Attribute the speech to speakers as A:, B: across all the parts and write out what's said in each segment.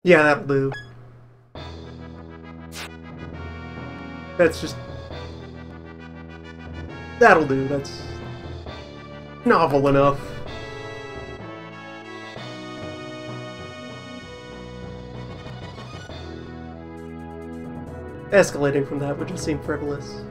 A: Yeah, that'll do. That's just... That'll do, that's... novel enough. Escalating from that would just seem frivolous.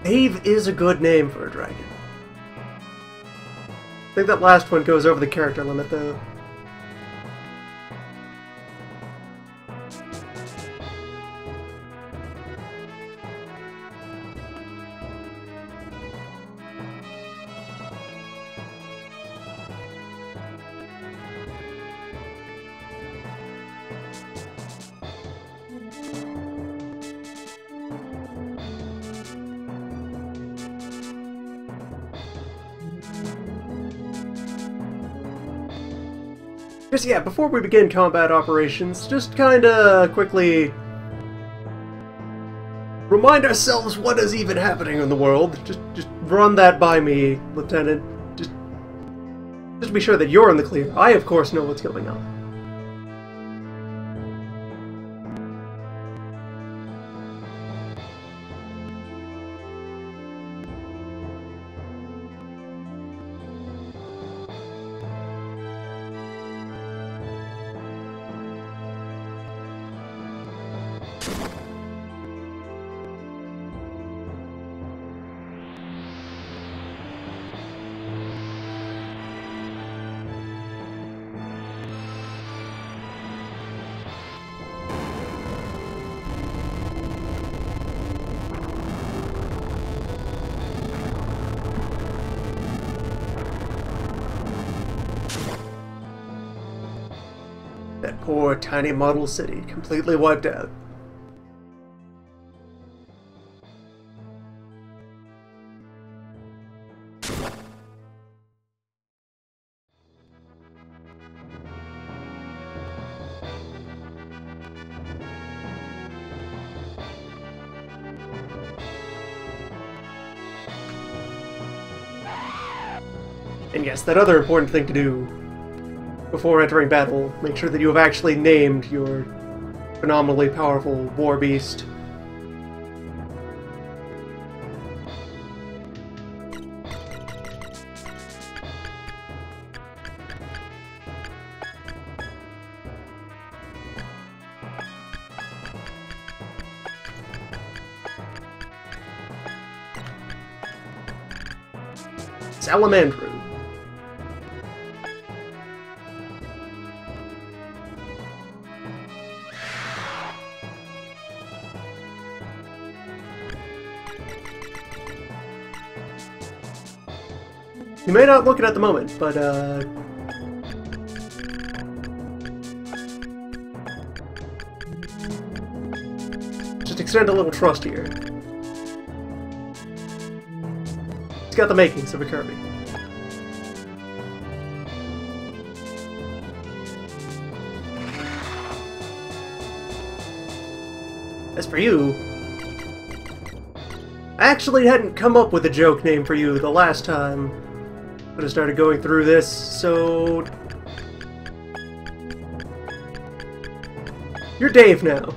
A: Ave is a good name for a dragon. I think that last one goes over the character limit, though. Just, yeah, before we begin combat operations, just kinda quickly remind ourselves what is even happening in the world. Just run that by me, Lieutenant. Just be sure that you're in the clear. I, of course, know what's going on. That poor, tiny model city, completely wiped out. And yes, that other important thing to do before entering battle, make sure that you have actually named your phenomenally powerful war beast. Salamandru. You may not look it at the moment, but, just extend a little trust here. It's got the makings of a Kirby. As for you, I actually hadn't come up with a joke name for you the last time when I started going through this, so you're Dave now.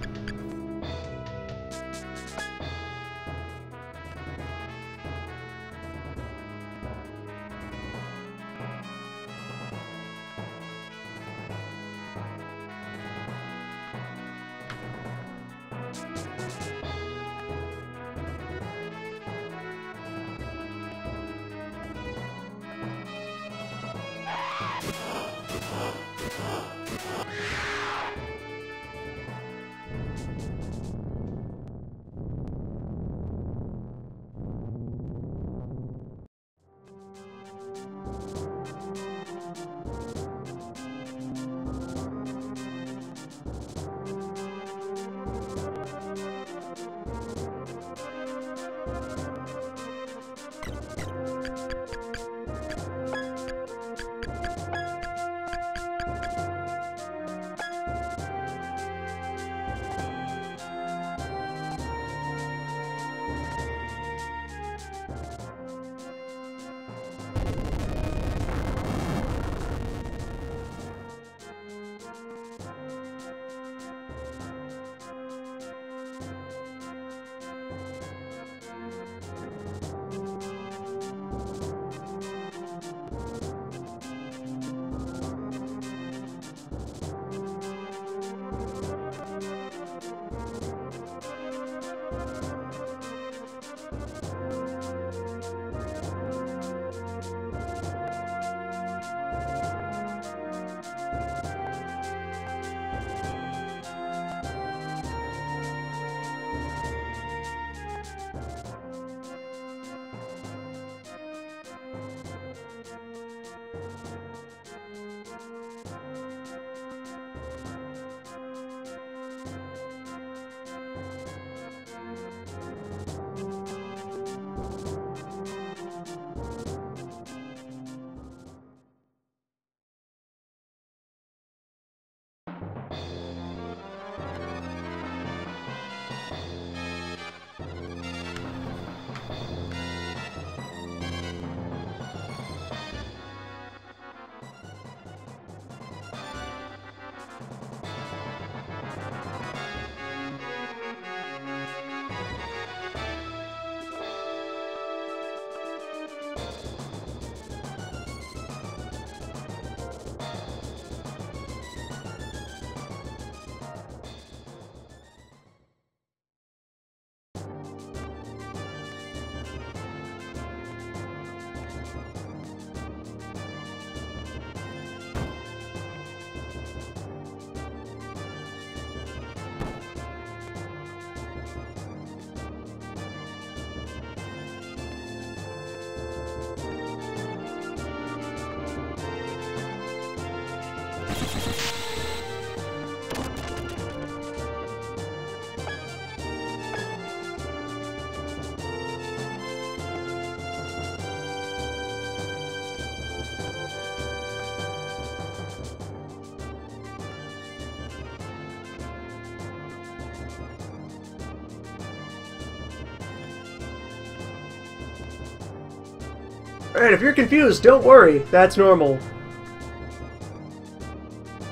A: Alright, if you're confused, don't worry. That's normal.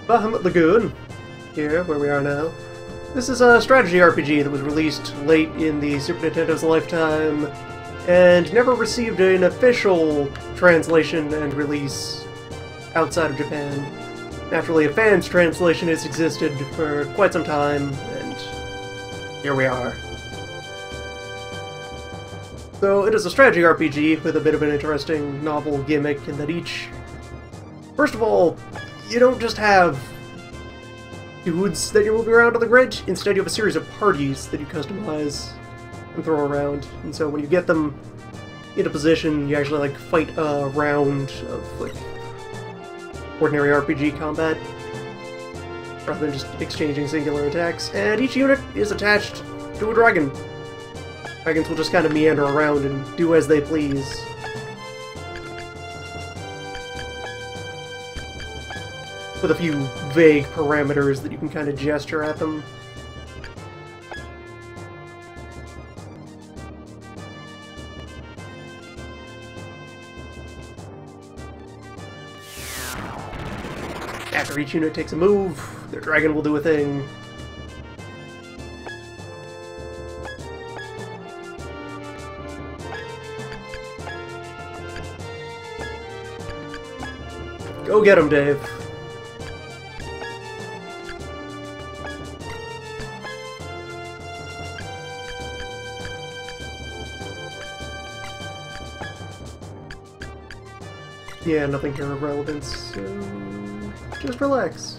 A: Bahamut Lagoon, here, where we are now. This is a strategy RPG that was released late in the Super Nintendo's lifetime, and never received an official translation and release outside of Japan. Naturally, a fan's translation has existed for quite some time, and here we are. So, it is a strategy RPG with a bit of an interesting novel gimmick in that first of all, you don't just have dudes that you're moving around on the grid, instead you have a series of parties that you customize and throw around. And so when you get them into position, you actually like fight a round of like ordinary RPG combat rather than just exchanging singular attacks. And each unit is attached to a dragon. Dragons will just kind of meander around and do as they please. With a few vague parameters that you can kind of gesture at them. After each unit takes a move, their dragon will do a thing. Go get him, Dave. Yeah, nothing here of relevance, so just relax.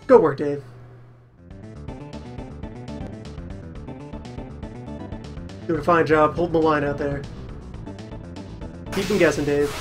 A: Go work, Dave. Doing a fine job holding the line out there. Keep them guessing, Dave.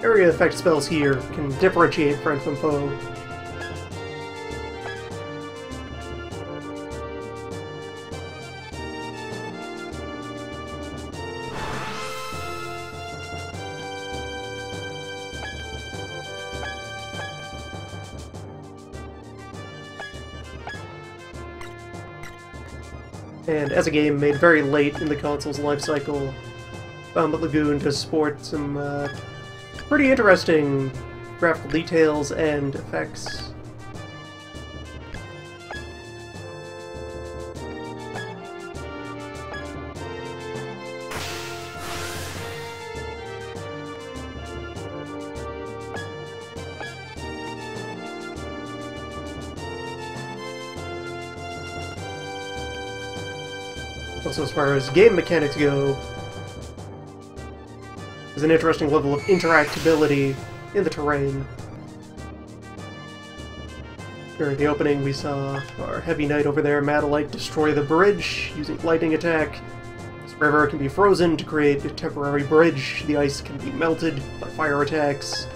A: Area effect spells here can differentiate friend from foe. And as a game made very late in the console's life cycle, Bahamut Lagoon does sport some pretty interesting graphical details and effects. Also, as far as game mechanics go, there's an interesting level of interactability in the terrain. During the opening, we saw our heavy knight over there, Madalite, destroy the bridge using lightning attack. This river can be frozen to create a temporary bridge. The ice can be melted by fire attacks.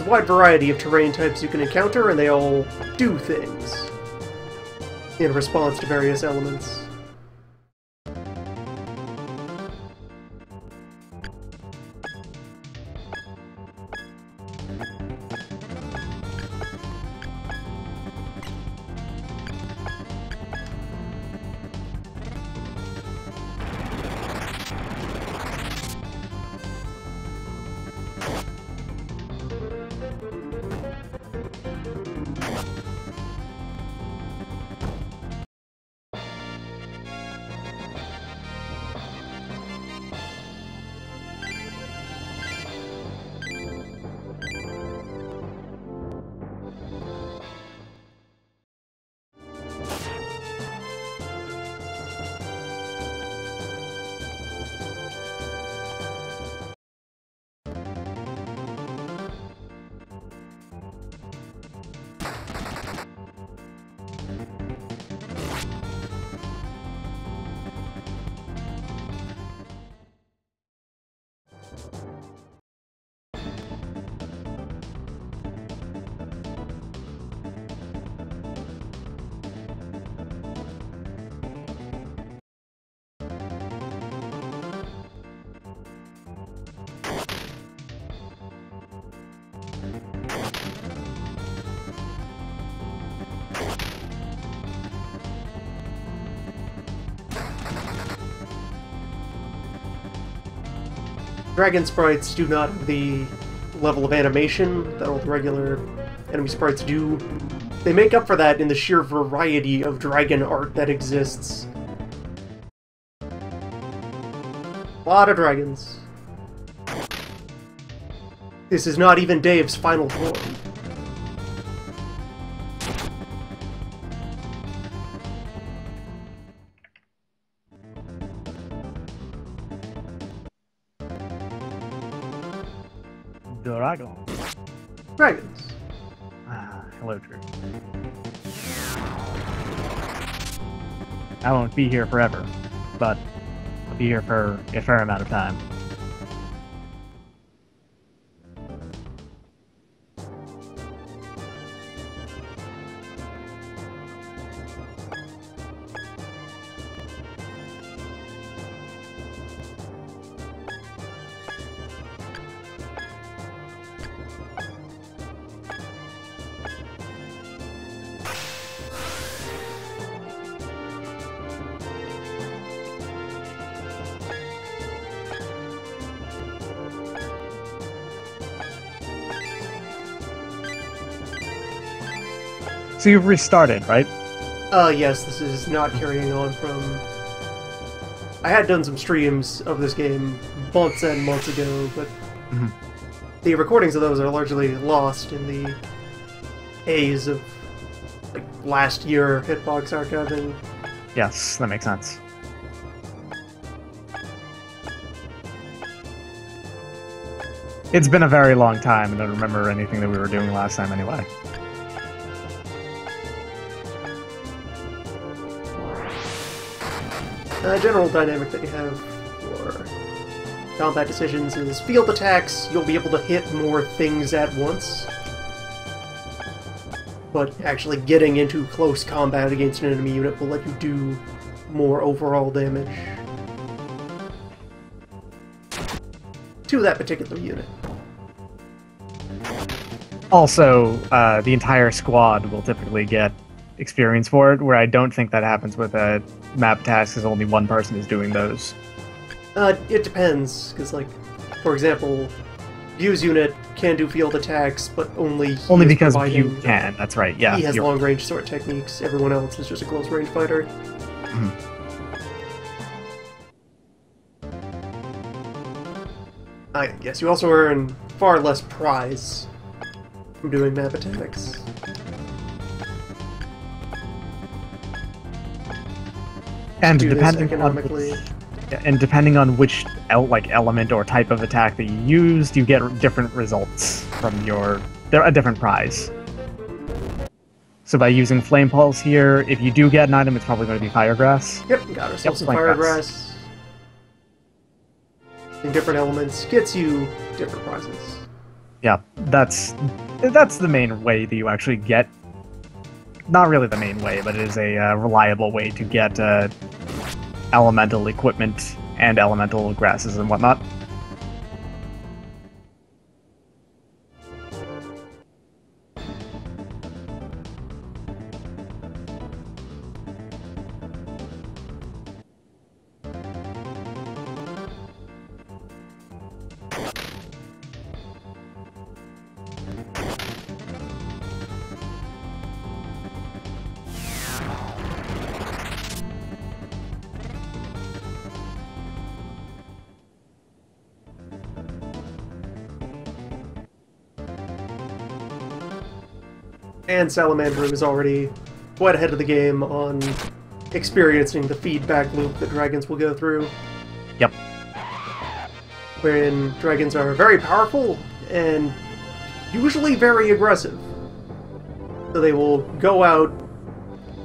A: There's a wide variety of terrain types you can encounter, and they all do things in response to various elements. Dragon sprites do not have the level of animation that all the regular enemy sprites do. They make up for that in the sheer variety of dragon art that exists. A lot of dragons. This is not even Dave's final form.
B: Dragon.
A: Dragons.
B: Ah, hello, Drew. I won't be here forever, but I'll be here for a fair amount of time. So you've restarted, right?
A: Yes, this is not carrying on from... I had done some streams of this game months and months ago, but the recordings of those are largely lost in the haze of, like, last year Hitbox archiving.
B: Yes, that makes sense. It's been a very long time, and I don't remember anything that we were doing last time anyway.
A: The general dynamic that you have for combat decisions is field attacks. You'll be able to hit more things at once, but actually getting into close combat against an enemy unit will let you do more overall damage to that particular unit.
B: Also, the entire squad will typically get experience for it, where I don't think that happens with a map task, as only one person is doing those.
A: It depends, because, like, for example, View's unit can do field attacks, but only
B: because View can. That's right. Yeah,
A: he has long-range sword techniques. Everyone else is just a close-range fighter. Yes, you also earn far less prize from doing map attacks.
B: And depending on which element or type of attack that you used, you get different results from a different prize. So by using Flame Pulse here, if you do get an item, it's probably going to be Firegrass.
A: Yep, got ourselves some Firegrass. In different elements, gets you different prizes.
B: Yeah, that's the main way that you actually get. Not really the main way, but it is a reliable way to get elemental equipment and elemental grasses and whatnot.
A: And Salamander is already quite ahead of the game on experiencing the feedback loop that dragons will go through.
B: Yep.
A: Wherein dragons are very powerful and usually very aggressive. So they will go out,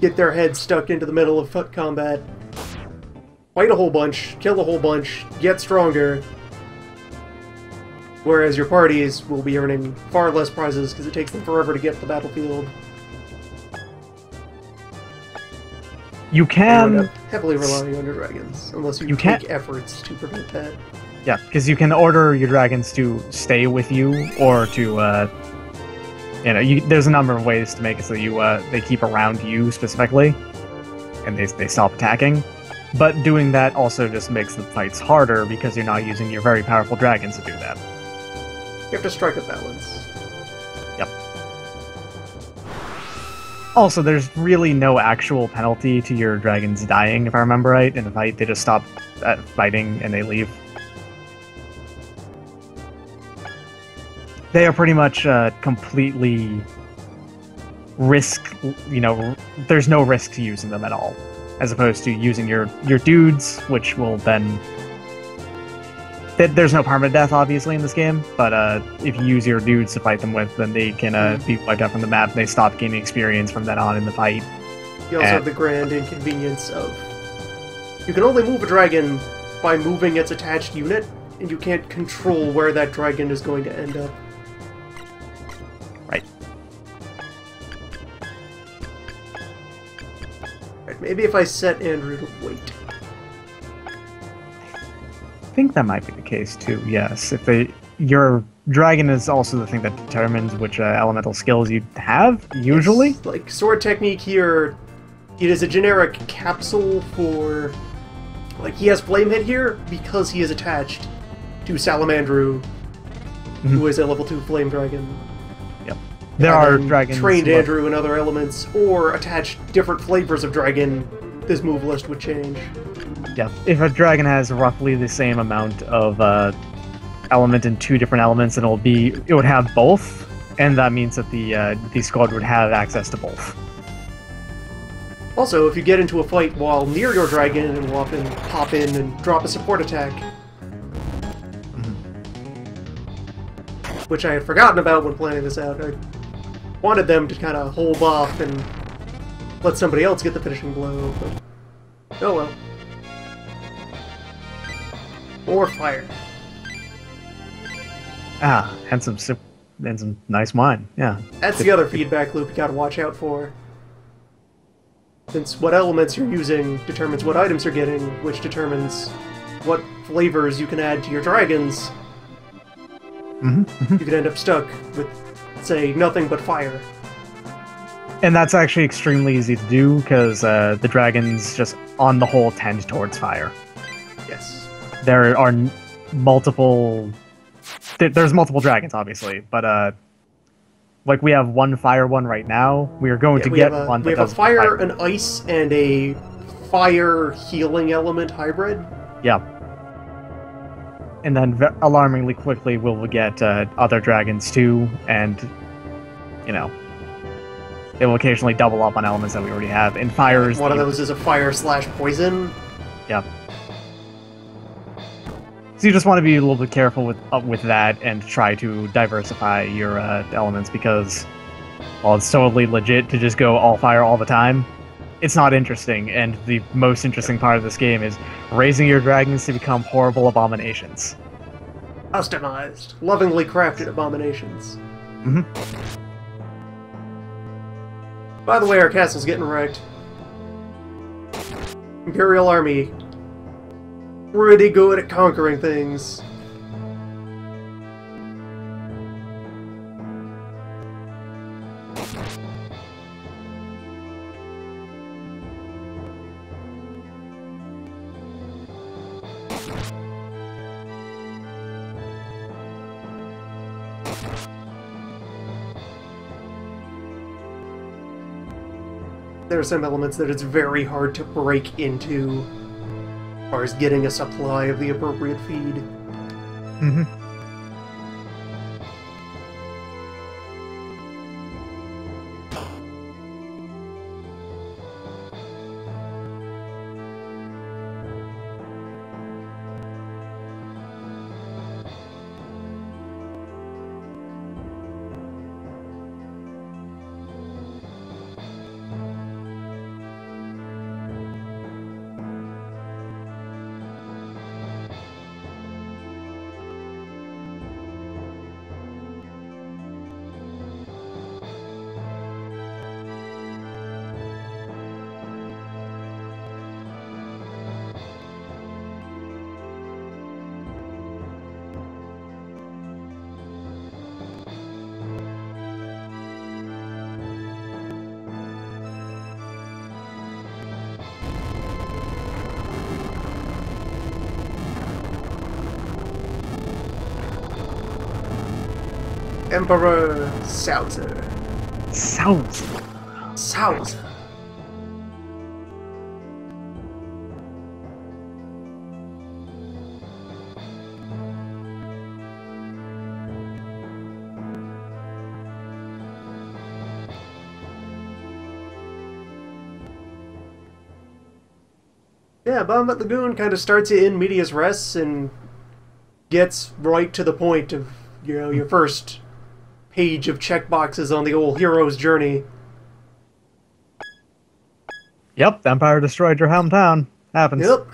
A: get their heads stuck into the middle of combat, fight a whole bunch, kill a whole bunch, get stronger, whereas your parties will be earning far less prizes because it takes them forever to get to the battlefield.
B: You can...
A: end up heavily relying on your dragons, unless you take efforts to prevent that.
B: Yeah, because you can order your dragons to stay with you, or to, there's a number of ways to make it so they keep around you specifically, and they stop attacking. But doing that also just makes the fights harder, because you're not using your very powerful dragons to do that.
A: You have to strike a balance.
B: Yep. Also, there's really no actual penalty to your dragons dying, if I remember right. In a fight, they just stop fighting and they leave. They are pretty much completely there's no risk to using them at all. As opposed to using your dudes, which will then... There's no permanent death, obviously, in this game, but if you use your dudes to fight them with, then they can be wiped out from the map, and they stop gaining experience from then on in the fight.
A: You also have the grand inconvenience of... You can only move a dragon by moving its attached unit, and you can't control where that dragon is going to end up.
B: Right.
A: Right, maybe if I set Andrew to wait.
B: I think that might be the case too. Yes, your dragon is also the thing that determines which elemental skills you have. Usually,
A: it's like sword technique here, it is a generic capsule for. Like he has flame hit here because he is attached to Salamandru, who is a level 2 flame dragon.
B: Yep. There are dragons
A: trained Andrew in other elements, or attached different flavors of dragon. This move list would change.
B: Yeah, if a dragon has roughly the same amount of element in 2 different elements, it would have both, and that means that the squad would have access to both.
A: Also, if you get into a fight while near your dragon, it will often pop in and drop a support attack. Which I had forgotten about when planning this out. I wanted them to kind of hold off and let somebody else get the finishing blow, but oh well. More fire.
B: And some nice wine. Yeah.
A: That's the other feedback loop you gotta watch out for. Since what elements you're using determines what items you're getting, which determines what flavors you can add to your dragons. You could end up stuck with, say, nothing but fire.
B: And that's actually extremely easy to do, because the dragons just, on the whole, tend towards fire.
A: Yes.
B: There are multiple... There's multiple dragons, obviously, but like we have one fire one right now. We are going to get one that does...
A: We have a fire, an ice, and a fire healing element hybrid.
B: Yeah. And then, alarmingly quickly, we'll get other dragons too, and, they will occasionally double up on elements that we already have. And fire is...
A: One of those is a fire/poison.
B: Yeah. So you just want to be a little bit careful with that and try to diversify your elements, because while it's totally legit to just go all fire all the time, it's not interesting, and the most interesting part of this game is raising your dragons to become horrible abominations.
A: Customized, lovingly crafted abominations.
B: Mm-hmm.
A: By the way, our castle's getting wrecked. Imperial Army. Pretty good at conquering things. There are some elements that it's very hard to break into, as far as getting a supply of the appropriate feed.
B: Mm-hmm.
A: Emperor Sauzer.
B: Sounds.
A: Sauzer. Yeah, Bahamut Lagoon kind of starts you in medias res and gets right to the point of, you know, your first page of checkboxes on the old hero's journey.
B: Yep, the Empire destroyed your hometown. Happens.
A: Yep.